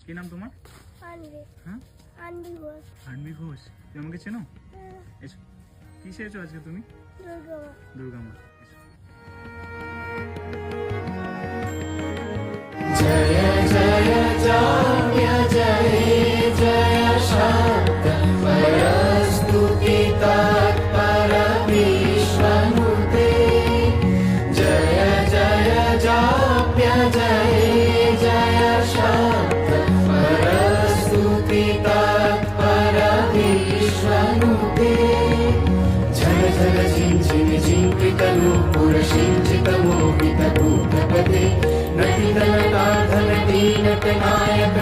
কি নাম তোমার? আনবি হ্যাঁ, আনবি ঘোষ আনবি ঘোষ। তুমি আমাকে চেনো? হ্যাঁ, এসো। কিসে এসো আজকে তুমি? দুর্গা মা। দুর্গা মা। এসো। जय जय जाम्य जय जय शब्द परस्तुति तत्परमेश्वनुते जय जय जाप्य जय जय शब्द परस्तुति तत्परमेश्वनुते झल झल झिञ्झिन झिङ्कृतनूपुरसिञ्चितमोहितभूतपते नटितनकाधनटीनटनायक